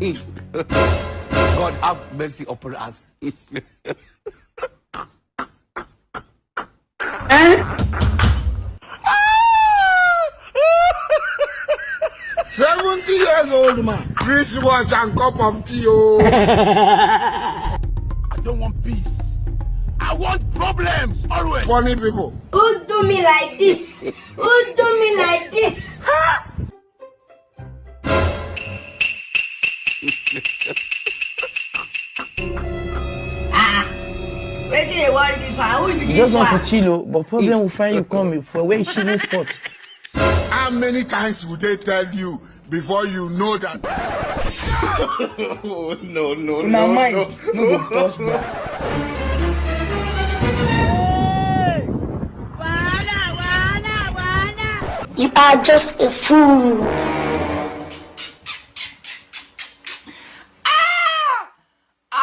God have mercy upon us. 70 years old man. Wristwatch and cup of tea. Oh. I don't want peace. I want problems always. Funny people. Who do me like this? Who do me like this? Where did they worry this one? Who be this Just want one? to chill, oh, but problem will find you coming for where chilling spot. How many times would they tell you before you know that? No, mind. No go touch me. You are just a fool.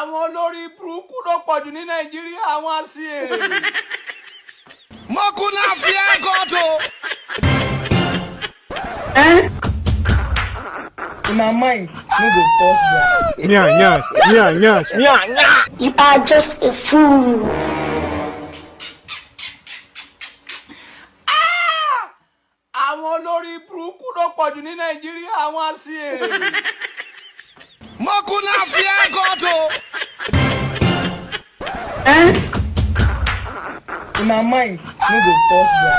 Àwọn olórí burúkú ló pọ̀jù ní Nàìjíríà, àwọn àṣìírè. Mọ́kúnlá fi ẹ̀kọ́ tó. My mind, no go touch me. You are just a fool. Àwọn olórí burúkú ló pọ̀jù ní Nàìjíríà, àwọn àṣìírè. Mọ́kúnlá fi ẹ̀kọ́ tó. My mind, no go touch me.